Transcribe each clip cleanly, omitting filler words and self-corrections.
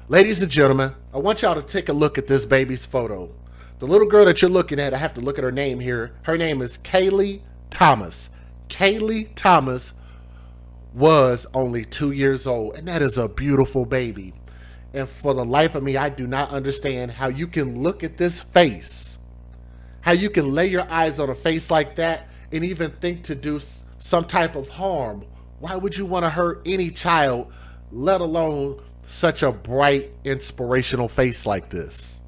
Ladies and gentlemen, I want y'all to take a look at this baby's photo. The little girl that you're looking at, I have to look at her name here. Her name is Kaylee Thomas. Kaylee Thomas was only 2 years old, and that is a beautiful baby. And for the life of me, I do not understand how you can look at this face, how you can lay your eyes on a face like that and even think to do some type of harm. Why would you want to hurt any child, let alone such a bright, inspirational face like this?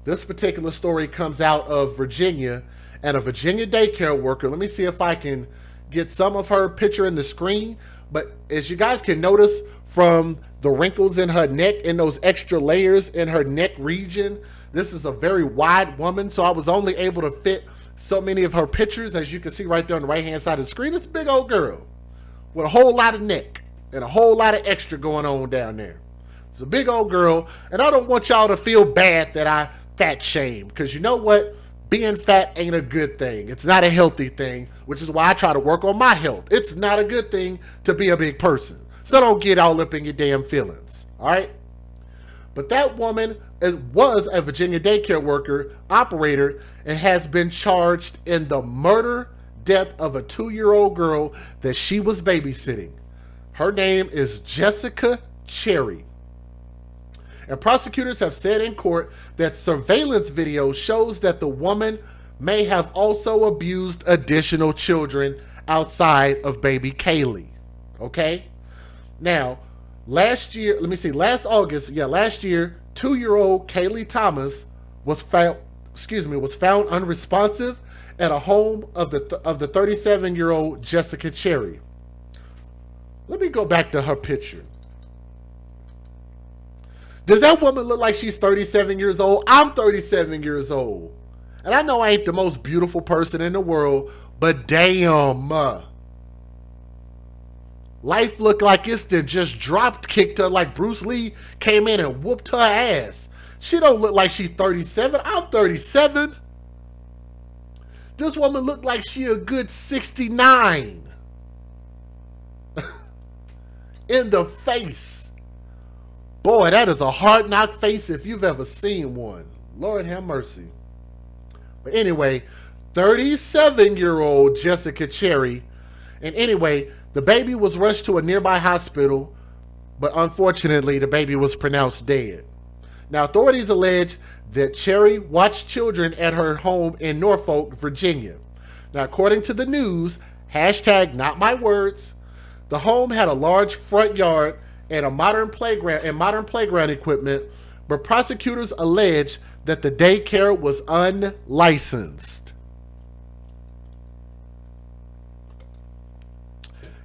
This particular story comes out of Virginia, and a Virginia daycare worker, let me see if I can get some of her picture in the screen, but as you guys can notice from the wrinkles in her neck and those extra layers in her neck region, this is a very wide woman, so I was only able to fit so many of her pictures. As you can see right there on the right hand side of the screen, it's a big old girl with a whole lot of neck and a whole lot of extra going on down there. It's a big old girl, and I don't want y'all to feel bad that I fat shame, because you know what? Being fat ain't a good thing. It's not a healthy thing, which is why I try to work on my health. It's not a good thing to be a big person. So don't get all up in your damn feelings, all right? But that woman was a Virginia daycare worker, operator, and has been charged in the murder death of a 2-year-old girl that she was babysitting. Her name is Jessica Cherry. And prosecutors have said in court that surveillance video shows that the woman may have also abused additional children outside of baby Kaylee. Okay? Now, last year, last August, last year, 2-year-old Kaylee Thomas was found unresponsive at a home of the 37-year-old Jessica Cherry. Let me go back to her picture. Does that woman look like she's 37 years old? I'm 37 years old. And I know I ain't the most beautiful person in the world, but damn. Life looked like it's done just kicked her like Bruce Lee came in and whooped her ass. She don't look like she's 37. I'm 37. This woman looked like she a good 69. In the face. Boy, that is a hard knock face if you've ever seen one. Lord have mercy. But anyway, 37-year-old Jessica Cherry. And anyway, the baby was rushed to a nearby hospital, but unfortunately, the baby was pronounced dead. Now, authorities allege that Cherry watched children at her home in Norfolk, Virginia. Now, according to the news, #NotMyWords, the home had a large front yard and modern playground equipment, but prosecutors allege that the daycare was unlicensed.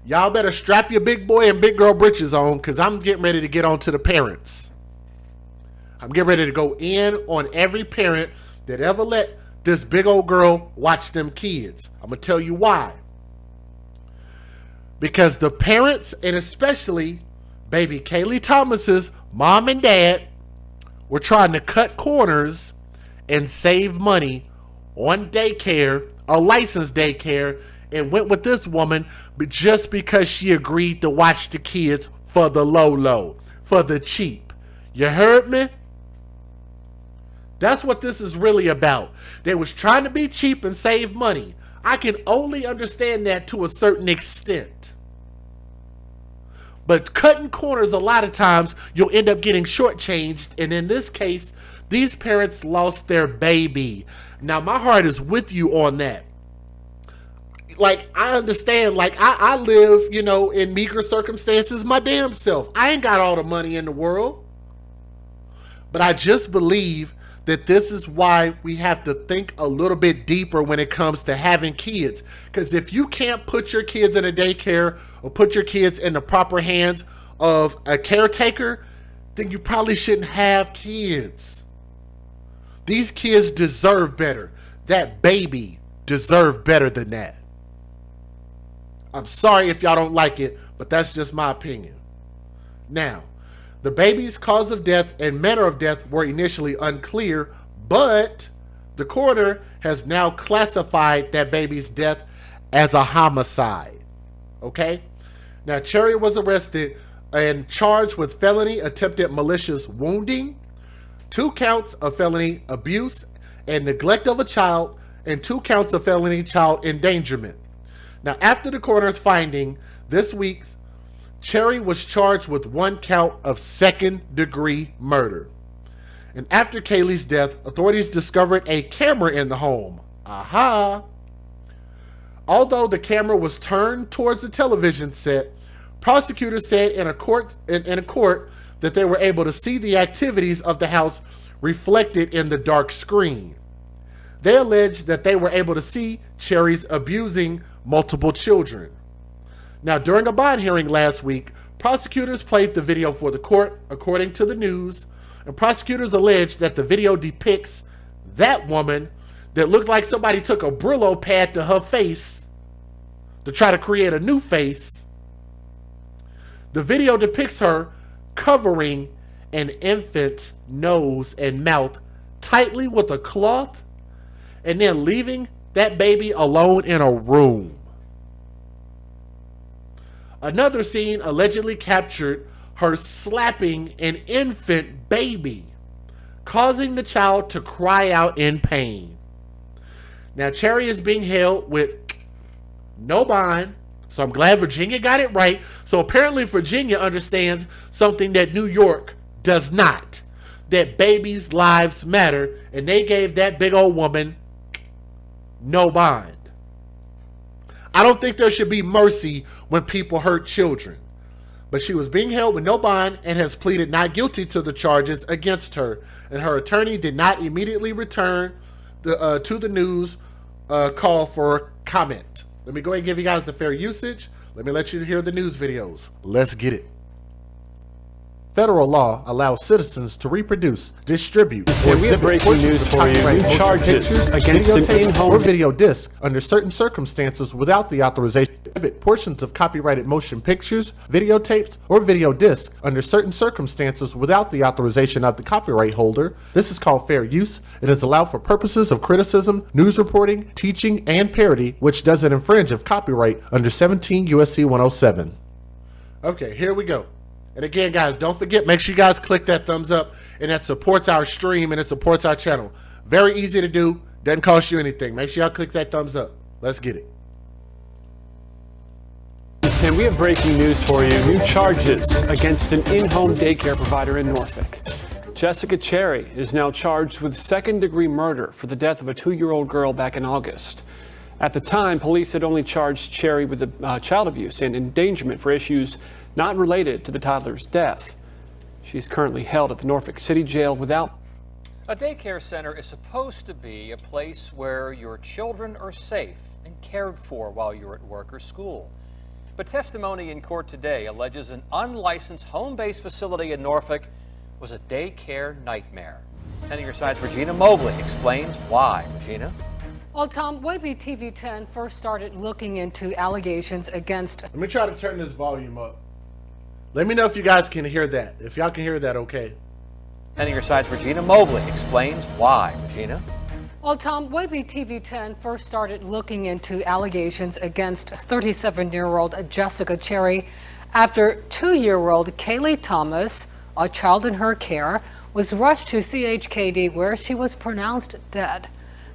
Y'all better strap your big boy and big girl britches on, because I'm getting ready to get on to the parents. I'm getting ready to go in on every parent that ever let this big old girl watch them kids. I'm going to tell you why. Because the parents, and especially baby Kaylee Thomas's mom and dad, were trying to cut corners and save money on daycare, a licensed daycare, and went with this woman just because she agreed to watch the kids for the low, for the cheap. You heard me? That's what this is really about. They was trying to be cheap and save money. I can only understand that to a certain extent. But cutting corners, a lot of times, you'll end up getting shortchanged. And in this case, these parents lost their baby. Now, my heart is with you on that. Like, I understand, like, I live, in meager circumstances my damn self. I ain't got all the money in the world. But I just believe that this is why we have to think a little bit deeper when it comes to having kids. Because if you can't put your kids in a daycare or put your kids in the proper hands of a caretaker, then you probably shouldn't have kids. These kids deserve better. That baby deserved better than that. I'm sorry if y'all don't like it, but that's just my opinion. Now, the baby's cause of death and manner of death were initially unclear, but the coroner has now classified that baby's death as a homicide. Okay? Now, Cherry was arrested and charged with felony attempted malicious wounding, 2 counts of felony abuse and neglect of a child, and 2 counts of felony child endangerment. Now, after the coroner's finding this week, Cherry was charged with 1 count of second-degree murder. And after Kaylee's death, authorities discovered a camera in the home. Aha! Although the camera was turned towards the television set, prosecutors said in a court that they were able to see the activities of the house reflected in the dark screen. They alleged that they were able to see Cherry's abusing multiple children. Now, during a bond hearing last week, prosecutors played the video for the court, according to the news, and prosecutors alleged that the video depicts that woman that looked like somebody took a Brillo pad to her face to try to create a new face. The video depicts her covering an infant's nose and mouth tightly with a cloth and then leaving that baby alone in a room. Another scene allegedly captured her slapping an infant baby, causing the child to cry out in pain. Now, Cherry is being held with no bond, so I'm glad Virginia got it right. So apparently Virginia understands something that New York does not, that babies' lives matter, and they gave that big old woman no bond. I don't think there should be mercy when people hurt children. But she was being held with no bond and has pleaded not guilty to the charges against her. And her attorney did not immediately return to the news call for comment. Let me go ahead and give you guys the fair usage. Let me let you hear the news videos. Let's get it. Federal law allows citizens to reproduce, distribute, or exhibit breaking news for you. New charges against an in-home or video disc under certain circumstances without the authorization. Exhibit portions of copyrighted motion pictures, videotapes, or video discs under certain circumstances without the authorization of the copyright holder. This is called fair use. It is allowed for purposes of criticism, news reporting, teaching, and parody, which doesn't infringe of copyright under 17 U.S.C. 107. Okay, here we go. And again, guys, don't forget, make sure you guys click that thumbs up, and that supports our stream and it supports our channel. Very easy to do. Doesn't cost you anything. Make sure y'all click that thumbs up. Let's get it. Tim, we have breaking news for you. New charges against an in-home daycare provider in Norfolk. Jessica Cherry is now charged with second-degree murder for the death of a 2-year-old girl back in August. At the time, police had only charged Cherry with child abuse and endangerment for issues not related to the toddler's death. She's currently held at the Norfolk City Jail without. A daycare center is supposed to be a place where your children are safe and cared for while you're at work or school. But testimony in court today alleges an unlicensed home-based facility in Norfolk was a daycare nightmare. 10 of your side's Regina Mobley explains why. Regina? Well, Tom, WAVY-TV 10 first started looking into allegations against. Let me try to turn this volume up. Let me know if you guys can hear that. If y'all can hear that, okay. 10 of your side's Regina Mobley explains why. Regina? Well, Tom, WAVY-TV 10 first started looking into allegations against 37-year-old Jessica Cherry after 2-year-old Kaylee Thomas, a child in her care, was rushed to CHKD where she was pronounced dead.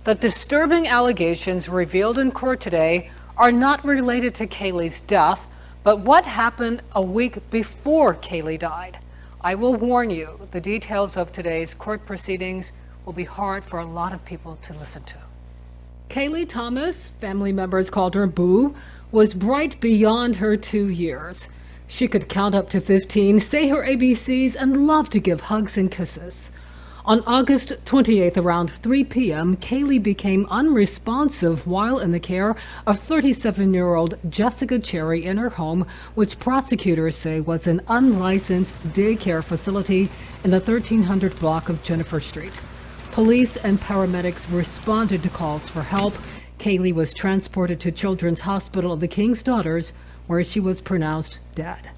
The disturbing allegations revealed in court today are not related to Kaylee's death, but what happened a week before Kaylee died. I will warn you, the details of today's court proceedings will be hard for a lot of people to listen to. Kaylee Thomas, family members called her Boo, was bright beyond her 2 years. She could count up to 15, say her ABCs, and loved to give hugs and kisses. On August 28th, around 3 p.m., Kaylee became unresponsive while in the care of 37-year-old Jessica Cherry in her home, which prosecutors say was an unlicensed daycare facility in the 1300 block of Jennifer Street. Police and paramedics responded to calls for help. Kaylee was transported to Children's Hospital of the King's Daughters, where she was pronounced dead.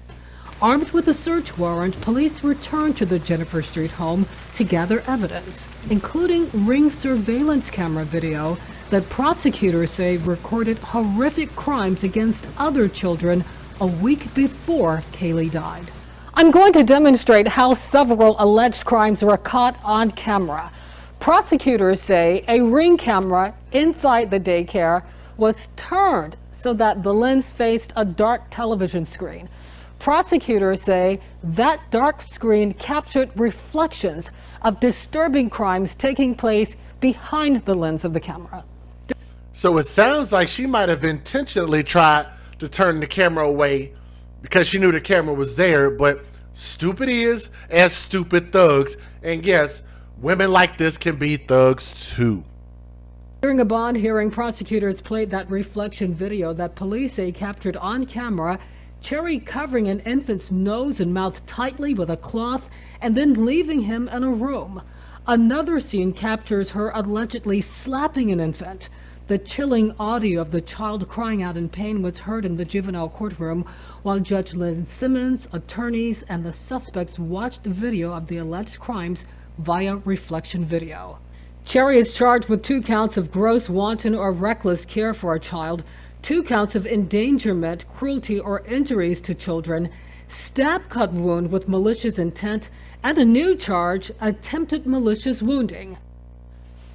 Armed with a search warrant, police returned to the Jennifer Street home to gather evidence, including Ring surveillance camera video that prosecutors say recorded horrific crimes against other children a week before Kaylee died. I'm going to demonstrate how several alleged crimes were caught on camera. Prosecutors say a Ring camera inside the daycare was turned so that the lens faced a dark television screen. Prosecutors say that dark screen captured reflections of disturbing crimes taking place behind the lens of the camera. So it sounds like she might have intentionally tried to turn the camera away because she knew the camera was there, but stupid is as stupid thugs. And yes, women like this can be thugs too. During a bond hearing, prosecutors played that reflection video that police say captured on camera Cherry covering an infant's nose and mouth tightly with a cloth and then leaving him in a room. Another scene captures her allegedly slapping an infant. The chilling audio of the child crying out in pain was heard in the juvenile courtroom while Judge Lynn Simmons, attorneys, and the suspects watched the video of the alleged crimes via reflection video. Cherry is charged with 2 counts of gross, wanton, or reckless care for a child, 2 counts of endangerment, cruelty, or injuries to children, stab cut wound with malicious intent, and a new charge, attempted malicious wounding.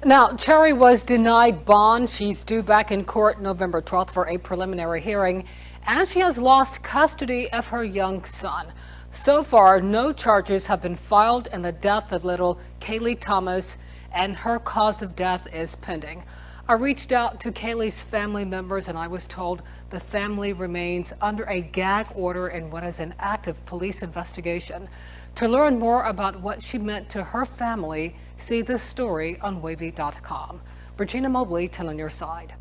Now, Cherry was denied bond. She's due back in court November 12th for a preliminary hearing, and she has lost custody of her young son. So far, no charges have been filed in the death of little Kaylee Thomas, and her cause of death is pending. I reached out to Kaylee's family members, and I was told the family remains under a gag order in what is an active police investigation. To learn more about what she meant to her family, see this story on wavy.com. Regina Mobley, 10 on your side.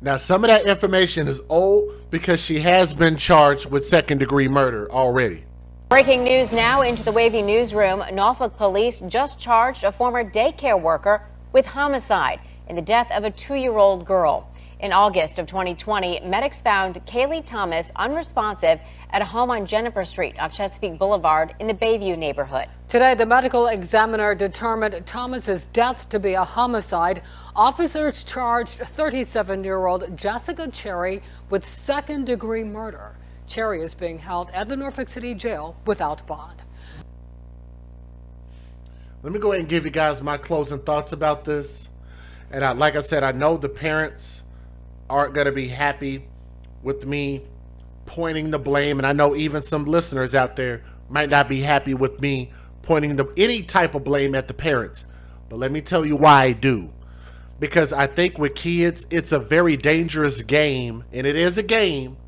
Now, some of that information is old because she has been charged with second-degree murder already. Breaking news now into the Wavy newsroom. Norfolk police just charged a former daycare worker with homicide in the death of a 2-year-old girl. In August of 2020, medics found Kaylee Thomas unresponsive at a home on Jennifer Street off Chesapeake Boulevard in the Bayview neighborhood. Today, the medical examiner determined Thomas's death to be a homicide. Officers charged 37-year-old Jessica Cherry with second-degree murder. Cherry is being held at the Norfolk City Jail without bond. Let me go ahead and give you guys my closing thoughts about this. And like I said, I know the parents aren't going to be happy with me pointing the blame. And I know even some listeners out there might not be happy with me pointing any type of blame at the parents. But let me tell you why I do. Because I think with kids, it's a very dangerous game. And it is a game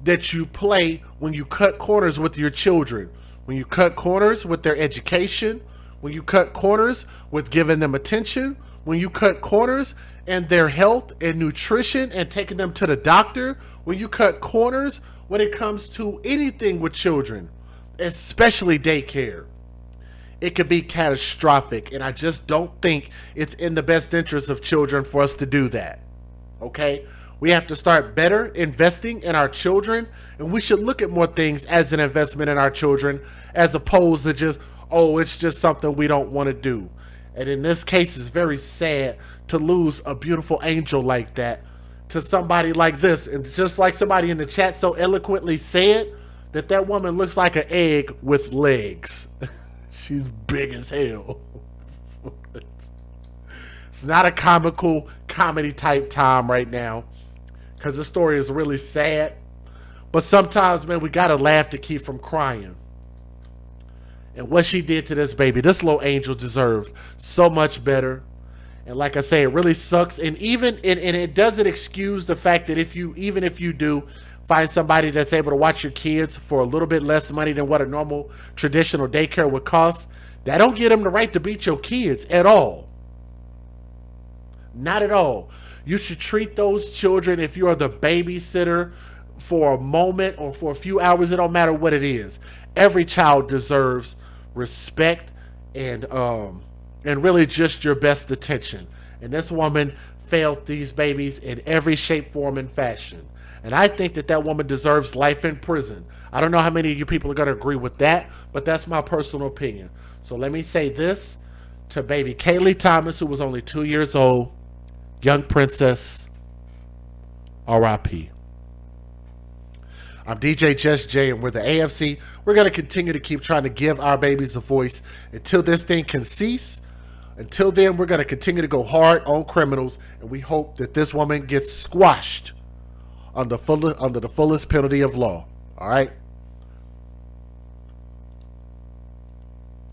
that you play when you cut corners with your children. When you cut corners with their education. When you cut corners with giving them attention, when you cut corners in their health and nutrition and taking them to the doctor, when you cut corners when it comes to anything with children, especially daycare, it could be catastrophic. And I just don't think it's in the best interest of children for us to do that. Okay? We have to start better investing in our children, and we should look at more things as an investment in our children as opposed to just, oh, it's just something we don't want to do. And in this case, it's very sad to lose a beautiful angel like that to somebody like this. And just like somebody in the chat so eloquently said, that woman looks like an egg with legs. She's big as hell. It's not a comical comedy type time right now because the story is really sad. But sometimes, man, we got to laugh to keep from crying. And what she did to this baby, this little angel deserved so much better. And like I say, it really sucks. And it doesn't excuse the fact that even if you do find somebody that's able to watch your kids for a little bit less money than what a normal traditional daycare would cost, that don't give them the right to beat your kids at all. Not at all. You should treat those children, if you are the babysitter for a moment or for a few hours, it don't matter what it is. Every child deserves respect and really just your best attention. And this woman failed these babies in every shape, form, and fashion. And I think that woman deserves life in prison. I don't know how many of you people are going to agree with that, but that's my personal opinion. So let me say this to baby Kaylee Thomas, who was only 2 years old, young princess, R.I.P. I'm DJ Just J, and we're the AFC. We're going to continue to keep trying to give our babies a voice until this thing can cease. Until then, we're going to continue to go hard on criminals, and we hope that this woman gets squashed under the fullest penalty of law. All right?